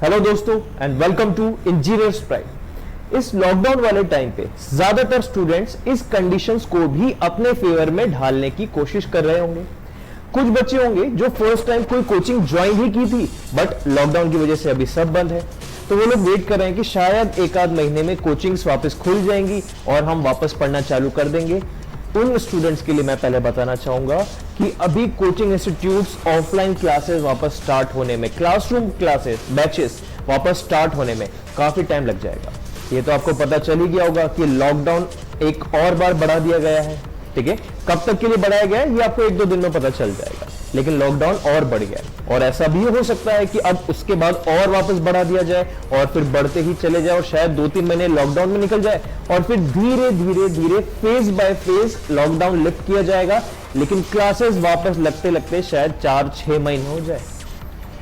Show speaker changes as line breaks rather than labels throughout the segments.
Hello दोस्तों and welcome to engineers pride. इस lockdown वाले टाइम पे ज्यादातर स्टूडेंट्स इस कंडीशंस को भी अपने फेवर में ढालने की कोशिश कर रहे होंगे। कुछ बच्चे होंगे जो फर्स्ट टाइम कोई कोचिंग ज्वाइन ही की थी बट लॉकडाउन की वजह से अभी सब बंद है, तो वो लोग वेट कर रहे हैं कि शायद एक आध महीने में कोचिंग्स वापस खुल जाएंगी और हम वापस पढ़ना चालू कर देंगे। उन स्टूडेंट्स के लिए मैं पहले बताना चाहूंगा कि अभी कोचिंग इंस्टीट्यूट्स ऑफलाइन क्लासेस वापस स्टार्ट होने में, क्लासरूम क्लासेस बैचेस वापस स्टार्ट होने में काफी टाइम लग जाएगा। ये तो आपको पता चल ही गया होगा कि लॉकडाउन एक और बार बढ़ा दिया गया है। ठीक है, कब तक के लिए बढ़ाया गया है ये आपको एक दो दिन में पता चल जाएगा, लेकिन लॉकडाउन और बढ़ गया है और ऐसा भी हो सकता है कि अब उसके बाद और वापस बढ़ा दिया जाए और फिर बढ़ते ही चले जाए और शायद 2-3 महीने लॉकडाउन में निकल जाए और फिर धीरे धीरे धीरे phase by phase lockdown lift किया जाएगा, लेकिन क्लासेस वापस लगते लगते शायद 4-6 महीने हो जाए।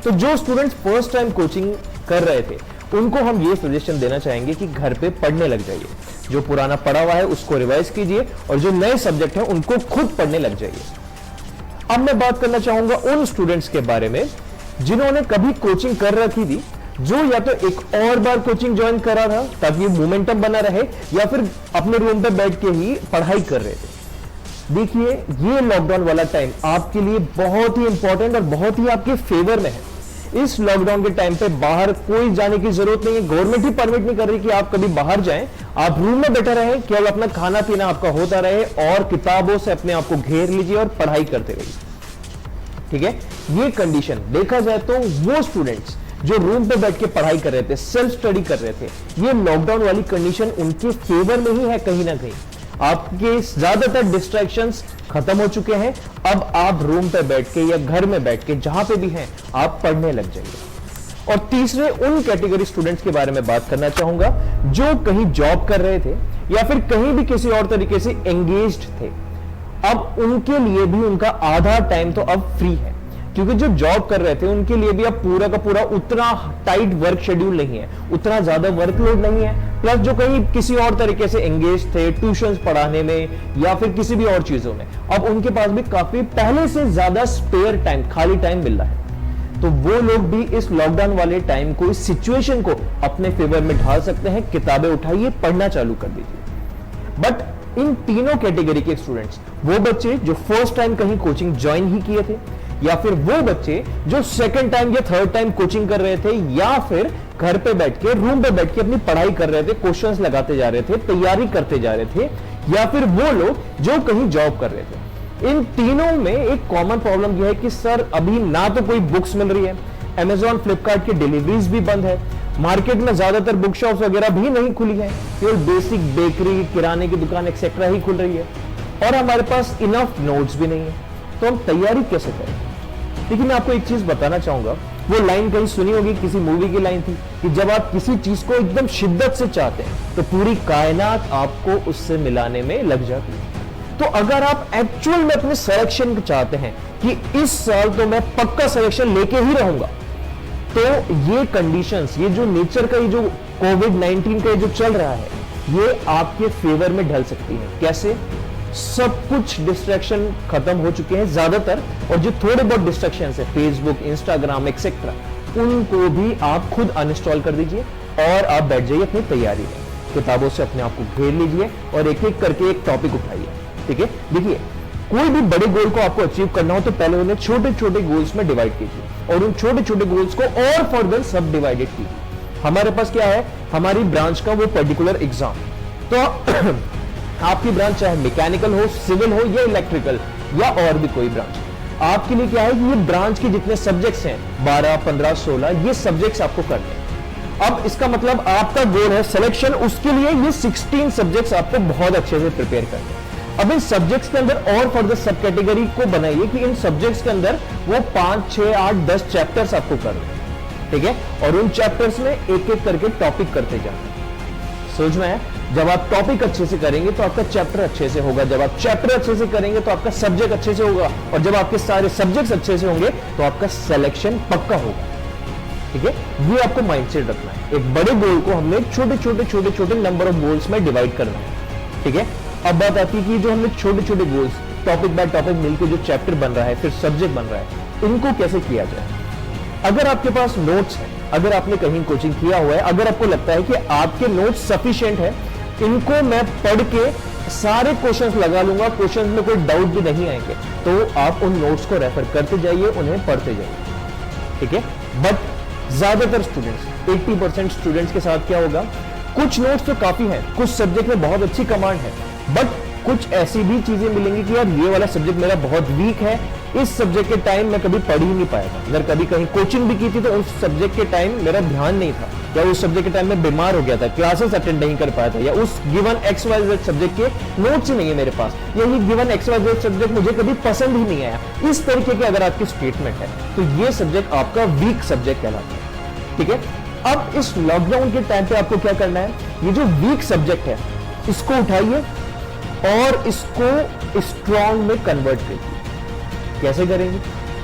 तो जो स्टूडेंट्स फर्स्ट टाइम कोचिंग कर रहे थे उनको हम ये सजेशन देना चाहेंगे कि घर पे पढ़ने लग जाइए, जो पुराना पढ़ा हुआ है उसको रिवाइज कीजिए और जो नए सब्जेक्ट हैं उनको खुद पढ़ने लग जाइए। अब मैं बात करना चाहूंगा उन स्टूडेंट्स के बारे में जिन्होंने कभी कोचिंग कर रखी थी, जो या तो एक और बार कोचिंग ज्वाइन करा था ताकि मोमेंटम बना रहे या फिर अपने रूम पे बैठ के ही पढ़ाई कर रहे थे। देखिए, ये लॉकडाउन वाला टाइम आपके लिए बहुत ही इंपॉर्टेंट और बहुत ही आपके फेवर में है। इस लॉकडाउन के टाइम पे बाहर कोई जाने की जरूरत नहीं है, गवर्नमेंट ही परमिट नहीं कर रही कि आप कभी बाहर जाएं। आप रूम में बैठे रहें, केवल अपना खाना पीना आपका होता रहे और किताबों से अपने आप को घेर लीजिए और पढ़ाई करते रहिए। ठीक है, ये कंडीशन देखा जाए तो वो स्टूडेंट्स जो रूम पे बैठ के पढ़ाई कर रहे थे, सेल्फ स्टडी कर रहे थे, ये लॉकडाउन वाली कंडीशन उनके फेवर में ही है कहीं ना कहीं। आपके ज्यादातर डिस्ट्रैक्शंस खत्म हो चुके हैं, अब आप रूम पे बैठ के या घर में बैठ के जहां पे भी हैं आप पढ़ने लग जाइए। और तीसरे उन कैटेगरी स्टूडेंट्स के बारे में बात करना चाहूंगा जो कहीं जॉब कर रहे थे या फिर कहीं भी किसी और तरीके से एंगेज्ड थे। अब उनके लिए भी उनका आधा टाइम तो अब फ्री है, क्योंकि जो जॉब कर रहे थे उनके लिए भी अब पूरा का पूरा उतना टाइट वर्क शेड्यूल नहीं है, उतना ज्यादा वर्कलोड नहीं है। प्लस जो कहीं किसी और तरीके से एंगेज थे ट्यूशंस पढ़ाने में या फिर किसी भी और चीजों में, अब उनके पास भी काफी पहले से ज्यादा स्पेयर टाइम, खाली टाइम मिल रहा है। तो वो लोग भी इस लॉकडाउन वाले टाइम को, इस सिचुएशन को अपने फेवर में ढाल सकते हैं। किताबें उठाइए, पढ़ना चालू कर दीजिए। बट इन तीनों कैटेगरी के स्टूडेंट्स, वो बच्चे जो फर्स्ट टाइम कहीं कोचिंग ज्वाइन ही किए थे, या फिर वो बच्चे जो सेकंड टाइम या थर्ड टाइम कोचिंग कर रहे थे, या फिर घर पे बैठ के, रूम पे बैठ के अपनी पढ़ाई कर रहे थे, क्वेश्चंस लगाते जा रहे थे, तैयारी करते जा रहे थे, या फिर वो लोग जो कहीं जॉब कर रहे थे, इन तीनों में एक कॉमन प्रॉब्लम यह है कि सर अभी ना तो कोई बुक्स मिल रही है, Amazon, फ्लिपकार्ट की डिलीवरीज भी बंद है, मार्केट में ज्यादातर बुक शॉप्स वगैरह भी नहीं खुली है, केवल बेसिक बेकरी, किराने की दुकान एक्सेट्रा ही खुल रही है, और हमारे पास इनफ नोट्स भी नहीं है। तो हम तैयारी कैसे करें? लेकिन मैं आपको एक चीज बताना चाहूंगा, वो लाइन कहीं सुनी होगी, किसी मूवी की लाइन थी कि जब आप किसी चीज को एकदम शिद्दत से चाहते हैं तो पूरी कायनात आपको उससे मिलाने में लग जाती है। तो अगर आप एक्चुअल में अपने सिलेक्शन को चाहते हैं कि इस साल तो मैं पक्का सिलेक्शन लेके ही रहूंगा, तो ये कंडीशंस, ये जो नेचर का, ये जो कोविड-19 का जो चल रहा है, ये आपके फेवर में ढल सकती है। कैसे? सब कुछ डिस्ट्रैक्शन खत्म हो चुके हैं ज्यादातर, और जो थोड़े बहुत डिस्ट्रैक्शन है, फेसबुक, इंस्टाग्राम एक्सेट्रा, उनको भी आप खुद अनइंस्टॉल कर दीजिए और आप बैठ जाइए अपनी तैयारी में। किताबों से अपने आप को घेर लीजिए और एक एक करके एक टॉपिक उठाइए। ठीक है, देखिए, कोई भी बड़े गोल को आपको अचीव करना हो तो पहले उन्हें छोटे छोटे गोल्स में डिवाइड कीजिए और उन छोटे छोटे गोल्स को और फर्दर सब डिवाइडेड कीजिए। हमारे पास क्या है, हमारी ब्रांच का वो पर्टिकुलर एग्जाम, तो आपकी ब्रांच चाहे मैकेनिकल हो, सिविल हो या इलेक्ट्रिकल या और भी कोई ब्रांच, आपके लिए क्या है कि ये ब्रांच के जितने सब्जेक्ट्स हैं 12, 15, 16, ये सब्जेक्ट्स आपको करने हैं। अब इसका मतलब आपका गोल है सिलेक्शन, उसके लिए ये 16 सब्जेक्ट्स आपको बहुत अच्छे से प्रिपेयर करने हैं। अब इन सब्जेक्ट्स के अंदर और फर्दर सब कैटेगरी को बनाइए कि इन सब्जेक्ट्स के अंदर वो 5, 6, 8, 10 चैप्टर्स आपको करने हैं। ठीक है, और उन चैप्टर्स में एक एक करके टॉपिक करते जाना। समझ में आया? जब आप टॉपिक अच्छे से करेंगे तो आपका चैप्टर अच्छे से होगा, जब आप चैप्टर अच्छे से करेंगे तो आपका सब्जेक्ट अच्छे से होगा, और जब आपके सारे सब्जेक्ट्स अच्छे से होंगे तो आपका सिलेक्शन पक्का होगा। ठीक है, ये आपको माइंडसेट रखना है। एक बड़े गोल को हमने छोटे छोटे छोटे छोटे नंबर ऑफ गोल्स में डिवाइड करना है। ठीक है, अब बात आती है कि जो हमने छोटे छोटे गोल्स, टॉपिक बाय टॉपिक मिलकर जो चैप्टर बन रहा है, फिर सब्जेक्ट बन रहा है, इनको कैसे किया जाए। अगर आपके पास नोट्स है अगर आपने कहीं कोचिंग किया हुआ है, अगर आपको लगता है कि आपके नोट्स सफिशिएंट है, इनको मैं पढ़ के सारे क्वेश्चंस लगा लूंगा, क्वेश्चंस में कोई डाउट भी नहीं आएंगे, तो आप उन नोट्स को रेफर करते जाइए, उन्हें पढ़ते जाइए, ठीक है। बट ज्यादातर स्टूडेंट्स, 80% स्टूडेंट्स के साथ क्या होगा, कुछ नोट्स तो काफी हैं, कुछ सब्जेक्ट में बहुत अच्छी कमांड है, बट कुछ ऐसी भी चीजें मिलेंगी कि यार ये वाला सब्जेक्ट मेरा बहुत वीक है, इस सब्जेक्ट के टाइम मैं कभी पढ़ ही नहीं पाया था, अगर कभी कहीं कोचिंग भी की थी तो उस सब्जेक्ट के टाइम मेरा ध्यान नहीं था, या उस सब्जेक्ट के टाइम में बीमार हो गया था, क्लासेस अटेंड नहीं कर पाया था, या उस गिवन XYZ सब्जेक्ट के नोट्स ही नहीं है मेरे पास, या ये गिवन XYZ सब्जेक्ट मुझे कभी पसंद ही नहीं आया, इस तरीके के अगर आपकी स्टेटमेंट है तो ये सब्जेक्ट आपका वीक सब्जेक्ट कहलाता है, ठीक है। अब इस लॉकडाउन के टाइम पे आपको क्या करना है, ये जो वीक सब्जेक्ट है इसको उठाइए और इसको स्ट्रॉन्ग में कन्वर्ट करिए। कैसे करेंगे?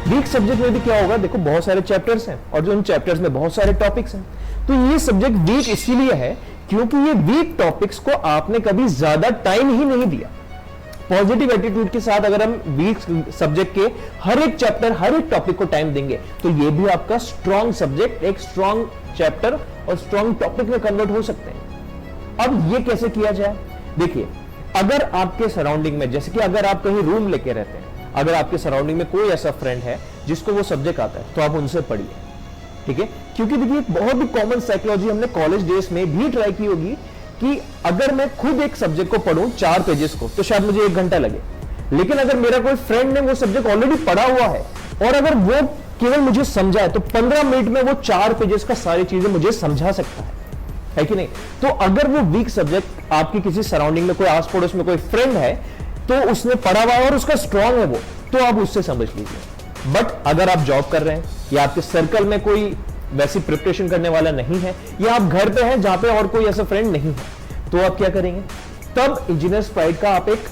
वीक सब्जेक्ट में भी क्या होगा, देखो बहुत सारे चैप्टर्स हैं और जो इन चैप्टर्स में बहुत सारे टॉपिक्स हैं, तो ये सब्जेक्ट वीक इसीलिए है क्योंकि ये वीक टॉपिक्स को आपने कभी ज्यादा टाइम ही नहीं दिया। पॉजिटिव एटीट्यूड के साथ अगर हम वीक सब्जेक्ट के हर एक चैप्टर, हर एक टॉपिक को टाइम देंगे तो ये भी आपका स्ट्रॉन्ग सब्जेक्ट, एक स्ट्रॉन्ग चैप्टर और स्ट्रॉन्ग टॉपिक में कन्वर्ट हो सकते हैं। अब ये कैसे किया जाए? देखिए, अगर आपके सराउंडिंग में, जैसे कि अगर आप कहीं रूम लेके रहते हैं, अगर आपके सराउंडिंग में कोई ऐसा फ्रेंड है जिसको वो सब्जेक्ट आता है, तो आप उनसे पढ़िए, ठीक है। क्योंकि देखिए, एक बहुत ही कॉमन साइकोलॉजी हमने कॉलेज डेज में भी ट्राई की होगी कि अगर मैं खुद एक सब्जेक्ट को पढ़ूं 4 पेजेस को तो शायद मुझे 1 घंटा लगे, लेकिन अगर मेरा कोई फ्रेंड ने वो सब्जेक्ट ऑलरेडी पढ़ा हुआ है और अगर वो केवल मुझे समझाए तो 15 मिनट में वो 4 पेजेस का सारी चीजें मुझे समझा सकता है कि नहीं। तो अगर वो वीक सब्जेक्ट आपकी किसी सराउंडिंग में, कोई आस पड़ोस में कोई फ्रेंड है तो उसने पढ़ा हुआ है और उसका स्ट्रॉन्ग है वो, तो आप उससे समझ लीजिए। बट अगर आप जॉब कर रहे हैं या आपके सर्कल में कोई वैसी प्रिपरेशन करने वाला नहीं है, या आप घर पे हैं जहां पे और कोई ऐसा फ्रेंड नहीं है, तो आप क्या करेंगे? तब इंजीनियर्स प्राइड का आप एक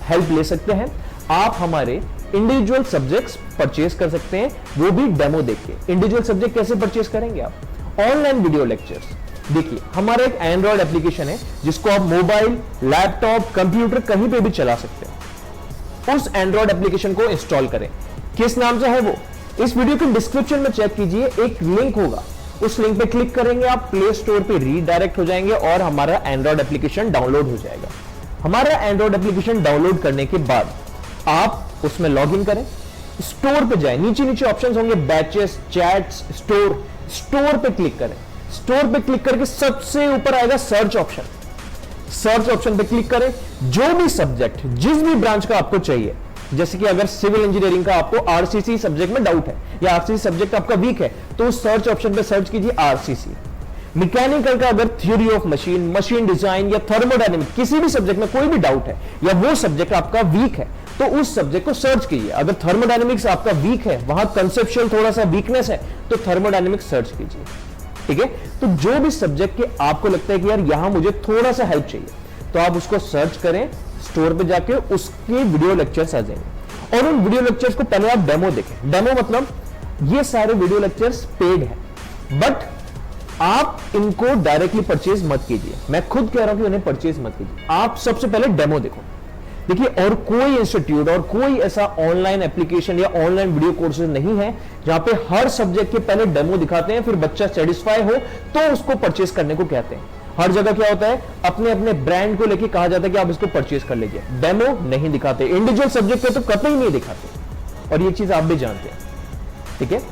हेल्प ले सकते हैं। आप हमारे इंडिविजुअल सब्जेक्ट्स परचेज कर सकते हैं, वो भी डेमो देखिए। इंडिविजुअल सब्जेक्ट कैसे परचेज करेंगे आप? Online video lectures. देखिए, हमारा एक एंड्रॉइड एप्लीकेशन है जिसको आप मोबाइल, लैपटॉप, कंप्यूटर कहीं पे भी चला सकते हैं। उस एंड्रॉइड एप्लीकेशन को इंस्टॉल करें। किस नाम से है वो? इस वीडियो के डिस्क्रिप्शन में चेक कीजिए, एक लिंक होगा, उस लिंक पे क्लिक करेंगे, आप प्ले स्टोर पे रीडायरेक्ट हो जाएंगे और हमारा एंड्रॉइड एप्लीकेशन डाउनलोड हो जाएगा। हमारा एंड्रॉइड एप्लीकेशन डाउनलोड करने के बाद आप उसमें लॉग इन करें, स्टोर पे जाएं, नीचे नीचे ऑप्शंस होंगे, बैचेस, चैट्स, स्टोर। स्टोर पे क्लिक करें। स्टोर पे क्लिक करके सबसे ऊपर आएगा सर्च ऑप्शन। सर्च ऑप्शन पे क्लिक करें, जो भी सब्जेक्ट, जिस भी ब्रांच का आपको चाहिए, जैसे कि अगर सिविल इंजीनियरिंग का आपको आरसीसी सब्जेक्ट में डाउट है या आरसीसी सब्जेक्ट आपका वीक है, तो उस सर्च ऑप्शन पे सर्च कीजिए आरसीसी। मैकेनिकल का अगर theory of machine, machine design या थर्मोडायनेमिक, किसी भी सब्जेक्ट में कोई भी डाउट है या वो सब्जेक्ट आपका वीक है, तो उस सब्जेक्ट को सर्च कीजिए। अगर थर्मोडायनेमिक्स आपका वीक है, वहां कंसेप्चुअल थोड़ा सा वीकनेस है, तो थर्मोडायनेमिक्स सर्च कीजिए, ठीक है। तो जो भी सब्जेक्ट के आपको लगता है कि यार यहां मुझे थोड़ा सा हेल्प चाहिए, तो आप उसको सर्च करें, स्टोर पे जाके उसके वीडियो लेक्चर्स आ जाएंगे और उन वीडियो लेक्चर्स को पहले आप डेमो देखें। डेमो मतलब ये सारे वीडियो लेक्चर्स पेड हैं, बट आप इनको डायरेक्टली परचेज मत कीजिए। मैं खुद कह रहा हूं कि उन्हें परचेज मत कीजिए, आप सबसे पहले डेमो देखो। देखिए, और कोई इंस्टीट्यूट और कोई ऐसा ऑनलाइन एप्लीकेशन या ऑनलाइन वीडियो कोर्सेज नहीं है जहां पे हर सब्जेक्ट के पहले डेमो दिखाते हैं, फिर बच्चा सेटिस्फाई हो तो उसको परचेज करने को कहते हैं। हर जगह क्या होता है, अपने अपने ब्रांड को लेके कहा जाता है कि आप इसको परचेज कर लीजिए, डेमो नहीं दिखाते। इंडिविजुअल सब्जेक्ट पे तो कतई नहीं दिखाते, और ये चीज आप भी जानते हैं, ठीक है।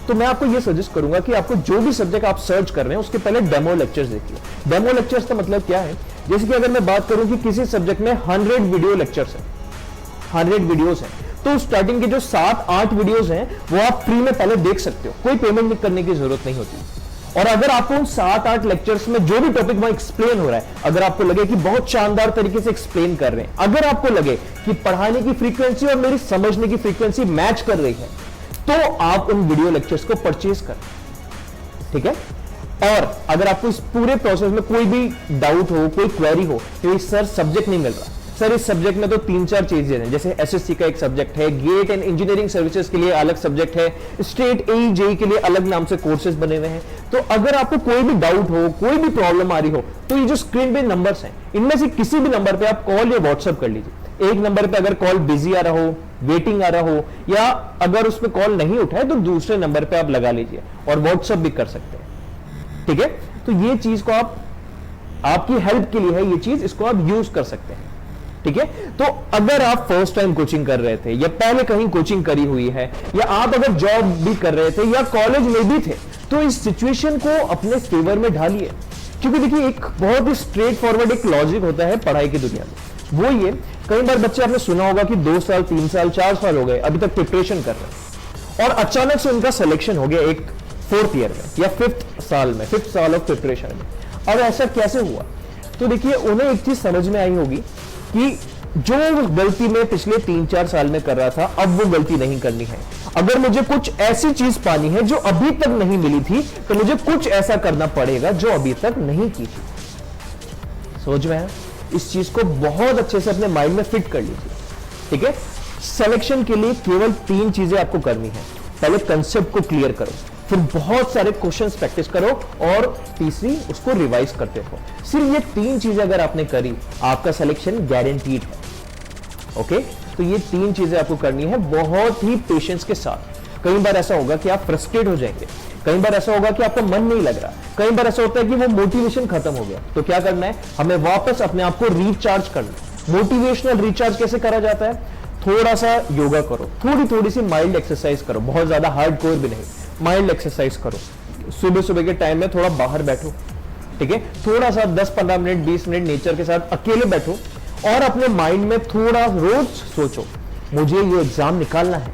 तो मैं आपको ये सजेस्ट करूंगा कि आपको जो भी सब्जेक्ट आप सर्च कर रहे हैं उसके पहले डेमो लेक्चर्स देखिए। डेमो लेक्चर्स का मतलब क्या है? जैसे कि अगर मैं बात करूं कि किसी सब्जेक्ट में 100 वीडियो लेक्चर्स हैं, 100 वीडियोस हैं, तो स्टार्टिंग के जो 7-8 वीडियोस हैं वो आप फ्री में पहले देख सकते हो, कोई पेमेंट करने की जरूरत नहीं होती। और अगर आपको उन 7-8 लेक्चर्स में जो भी टॉपिक वहां एक्सप्लेन हो रहा है, अगर आपको लगे कि बहुत शानदार तरीके से एक्सप्लेन कर रहे हैं, अगर आपको लगे कि पढ़ाने की फ्रीक्वेंसी और मेरी समझने की फ्रीक्वेंसी मैच कर रही है, तो आप उन वीडियो लेक्चर्स को परचेज करें, ठीक है। और अगर आपको इस पूरे प्रोसेस में कोई भी डाउट हो, कोई क्वेरी हो कि सर सब्जेक्ट नहीं मिल रहा, सर इस सब्जेक्ट में तो 3-4 चीजें हैं, जैसे एसएससी का एक सब्जेक्ट है, गेट एंड इंजीनियरिंग सर्विसेज के लिए अलग सब्जेक्ट है, स्टेट एई जेई के लिए अलग नाम से कोर्सेज बने हुए हैं। तो अगर आपको कोई भी डाउट हो, कोई भी प्रॉब्लम आ रही हो, तो ये जो स्क्रीन पे नंबर्स हैं, इनमें से किसी भी नंबर पे आप कॉल या व्हाट्सएप कर लीजिए। एक नंबर पे अगर कॉल बिजी आ रहा हो, वेटिंग आ रहा हो, या अगर उस पर कॉल नहीं उठाए तो दूसरे नंबर पे आप लगा लीजिए और व्हाट्सएप भी कर सकते हैं। ठीक है, तो ये चीज को आप, आपकी हेल्प के लिए है ये चीज, इसको आप यूज कर सकते हैं। ठीक है, तो अगर आप फर्स्ट टाइम कोचिंग कर रहे थे या पहले कहीं कोचिंग करी हुई है या आप अगर जॉब भी कर रहे थे या कॉलेज में भी थे, तो इस सिचुएशन को अपने फेवर में ढालिए। क्योंकि देखिए एक बहुत ही स्ट्रेट फॉरवर्ड एक लॉजिक होता है पढ़ाई की दुनिया में, वो ये, कई बार बच्चे आपने सुना होगा कि 2 साल 3 साल 4 साल हो गए अभी तक प्रिपरेशन कर रहे हैं और अचानक से उनका सिलेक्शन हो गया एक 4th ईयर में या 5th साल में, 5th साल ऑफ प्रिपरेशन में। अब ऐसा कैसे हुआ? तो देखिए उन्हें एक चीज समझ में आई होगी कि जो गलती मैं पिछले 3-4 साल में कर रहा था अब वो गलती नहीं करनी है। अगर मुझे कुछ ऐसी चीज पानी है जो अभी तक नहीं मिली थी तो मुझे कुछ ऐसा करना पड़ेगा जो अभी तक नहीं की थी। समझ में आया? इस चीज को बहुत अच्छे से अपने माइंड में फिट कर लीजिए। ठीक है, सिलेक्शन के लिए केवल 3 चीजें आपको करनी है। पहले कंसेप्ट को क्लियर करो, फिर बहुत सारे क्वेश्चंस प्रैक्टिस करो और तीसरी उसको रिवाइज करते हो। सिर्फ ये 3 चीजें अगर आपने करी आपका सिलेक्शन गारंटीड है। ओके, तो ये 3 चीजें आपको करनी है बहुत ही पेशेंस के साथ। कई बार ऐसा होगा कि आप फ्रस्ट्रेट हो जाएंगे, कई बार ऐसा होगा कि आपका मन नहीं लग रहा, कई बार ऐसा होता है कि वो मोटिवेशन खत्म हो गया। तो क्या करना है, हमें वापस अपने आप को रिचार्ज करना है। मोटिवेशनल रिचार्ज कैसे करा जाता है? थोड़ा सा योगा करो, थोड़ी सी माइल्ड एक्सरसाइज करो, बहुत ज्यादा हार्डकोर भी नहीं, माइल्ड एक्सरसाइज करो। सुबह सुबह के टाइम में थोड़ा बाहर बैठो, ठीक है, थोड़ा सा 10-15 मिनट 20 मिनट नेचर के साथ अकेले बैठो और अपने माइंड में थोड़ा रोज सोचो, मुझे ये एग्जाम निकालना है,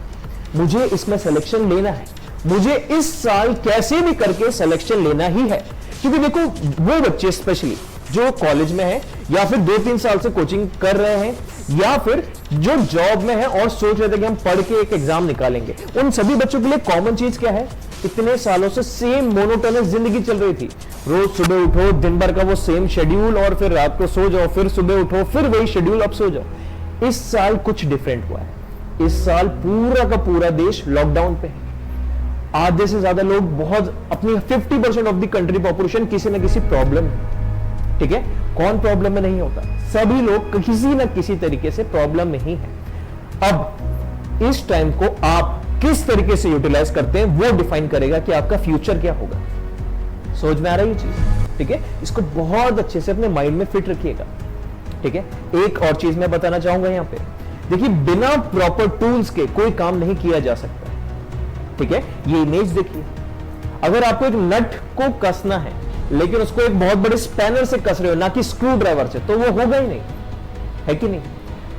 मुझे इसमें सिलेक्शन लेना है, मुझे इस साल कैसे भी करके सिलेक्शन लेना ही है। क्योंकि देखो वो बच्चे स्पेशली जो कॉलेज में है या फिर 2-3 साल से कोचिंग कर रहे हैं या फिर जो जॉब में है और सोच रहे थे कि हम पढ़ के एक एग्जाम निकालेंगे, उन सभी बच्चों के लिए कॉमन चीज क्या है? इतने सालों से सेम मोनोटोनस जिंदगी चल रही थी। रोज सुबह उठो, दिन भर का वो सेम शेड्यूल और फिर रात को सो जाओ, फिर सुबह उठो, फिर वही शेड्यूल, अब सो जाओ। इस साल कुछ डिफरेंट हुआ है। इस साल पूरा का पूरा देश लॉकडाउन पे है। आधे से ज्यादा लोग, बहुत अपनी 50% ऑफ द कंट्री पॉपुलेशन किसी ना किसी प्रॉब्लम है। ठीक है, कौन प्रॉब्लम में नहीं होता? सभी लोग किसी ना किसी तरीके से प्रॉब्लम में ही है। अब इस टाइम को आप किस तरीके से यूटिलाइज करते हैं वो डिफाइन करेगा कि आपका फ्यूचर क्या होगा। समझ में आ रहा है ये चीज? ठीक है, इसको बहुत अच्छे से अपने माइंड में फिट रखिएगा। ठीक है, एक और चीज मैं बताना चाहूंगा यहां पे, देखिए बिना प्रॉपर टूल्स के कोई काम नहीं किया जा सकता। ठीक है, ये इमेज देखिए, अगर आपको एक नट को कसना है लेकिन उसको एक बहुत बड़े स्पैनर से कस रहे हो, ना कि स्क्रू ड्राइवर से, तो वो होगा ही नहीं, है कि नहीं?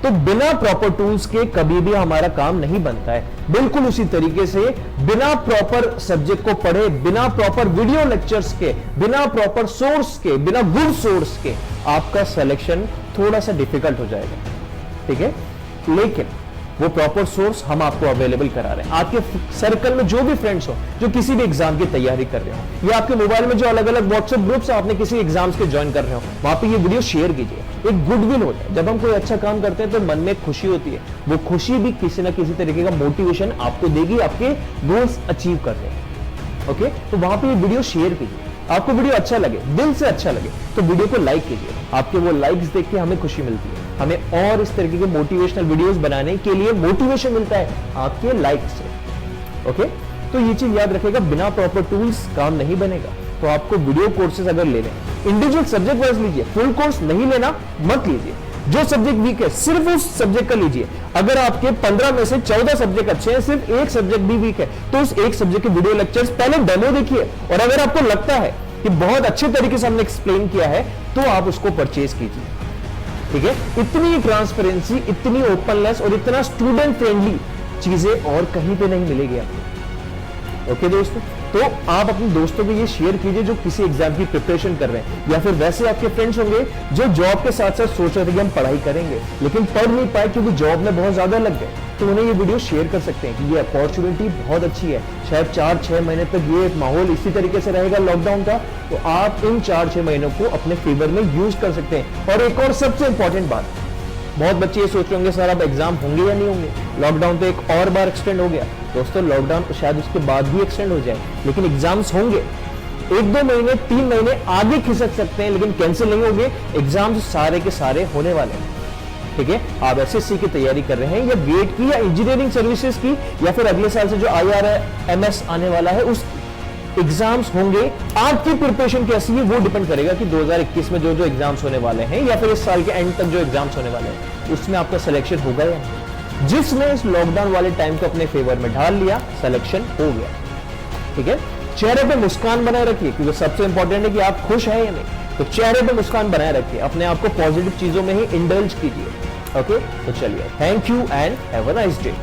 तो बिना प्रॉपर टूल्स के कभी भी हमारा काम नहीं बनता है। बिल्कुल उसी तरीके से बिना प्रॉपर सब्जेक्ट को पढ़े, बिना प्रॉपर वीडियो लेक्चर्स के, बिना प्रॉपर सोर्स के, बिना गुड सोर्स के आपका सिलेक्शन थोड़ा सा डिफिकल्ट हो जाएगा। ठीक है, लेकिन वो प्रॉपर सोर्स हम आपको अवेलेबल करा रहे हैं। आपके सर्कल में जो भी फ्रेंड्स हो जो किसी भी एग्जाम की तैयारी कर रहे हो, या आपके मोबाइल में जो अलग अलग व्हाट्सएप ग्रुप्स आपने किसी एग्जाम्स के ज्वाइन कर रहे हो, वहां पे ये वीडियो शेयर कीजिए। एक गुडविल होता है, जब हम कोई अच्छा काम करते हैं तो मन में खुशी होती है, वो खुशी भी किसी ना किसी तरीके का मोटिवेशन आपको देगी आपके गोल्स अचीव करने में। ओके, तो वहां पे ये वीडियो शेयर कीजिए। आपको वीडियो अच्छा लगे, दिल से अच्छा लगे, तो वीडियो को लाइक कीजिए। आपके वो लाइक्स देख के हमें खुशी मिलती है, हमें और इस तरीके के मोटिवेशनल वीडियोस बनाने के लिए मोटिवेशन मिलता है आपके लाइक से। ओके, तो ये चीज याद रखिएगा, बिना प्रॉपर टूल्स काम नहीं बनेगा। तो आपको वीडियो कोर्सेज अगर ले लें, इंडिविजुअल सब्जेक्ट वाइज लीजिए, फुल कोर्स नहीं लेना मत लीजिए। जो सब्जेक्ट वीक है सिर्फ उस सब्जेक्ट का लीजिए। अगर आपके 15 में से 14 सब्जेक्ट अच्छे हैं, सिर्फ एक सब्जेक्ट भी वीक है, तो उस एक सब्जेक्ट के वीडियो लेक्चर्स पहले डेमो देखिए, और अगर आपको लगता है कि बहुत अच्छे तरीके से हमने एक्सप्लेन किया है तो आप उसको परचेज कीजिए। ठीक है, इतनी ट्रांसपेरेंसी, इतनी ओपननेस और इतना स्टूडेंट फ्रेंडली चीजें और कहीं पे नहीं मिलेगी आपको। ओके दोस्तों, तो आप अपने दोस्तों को ये शेयर कीजिए जो किसी एग्जाम की प्रिपरेशन कर रहे हैं, या फिर वैसे आपके फ्रेंड्स होंगे जो जॉब के साथ साथ सोच रहे थे कि हम पढ़ाई करेंगे लेकिन पढ़ नहीं पाए क्योंकि जॉब में बहुत ज्यादा लग गए, तो उन्हें ये वीडियो शेयर कर सकते हैं कि ये अपॉर्चुनिटी बहुत अच्छी है। शायद 4-6 महीने तक ये माहौल इसी तरीके से रहेगा लॉकडाउन का, तो आप इन 4-6 महीनों को अपने फेवर में यूज कर सकते हैं। और एक और सबसे इंपॉर्टेंट बात, बहुत बच्चे ये सोच रहे होंगे सर अब एग्जाम होंगे या नहीं होंगे, लॉकडाउन तो एक और बार एक्सटेंड हो गया। दोस्तों लॉकडाउन तो शायद उसके बाद भी एक्सटेंड हो जाए, लेकिन एग्जाम्स होंगे। 1-2 महीने 3 महीने आगे खिसक सकते हैं लेकिन कैंसिल नहीं होंगे। एग्जाम्स सारे के सारे होने वाले हैं। ठीक है, आप एसएससी की तैयारी कर रहे हैं या गेट की या इंजीनियरिंग सर्विसेज की, या फिर अगले साल से जो IRMS आने वाला है उसकी, एग्जाम्स होंगे, आपकी प्रिपरेशन कैसी है वो डिपेंड करेगा कि 2021 में जो जो एग्जाम्स होने वाले हैं या फिर इस साल के एंड तक जो एग्जाम्स होने वाले हैं उसमें आपका सिलेक्शन होगा या नहीं। जिसने इस लॉकडाउन वाले टाइम को अपने फेवर में ढाल लिया, सिलेक्शन हो गया। ठीक है, चेहरे पे मुस्कान बनाए रखिए, क्योंकि सबसे इंपॉर्टेंट है कि आप खुश हैं या नहीं। तो चेहरे पे मुस्कान बनाए रखिए, अपने आप को पॉजिटिव चीजों में ही इंडल्ज कीजिए। ओके, तो चलिए, thank you and have a nice day.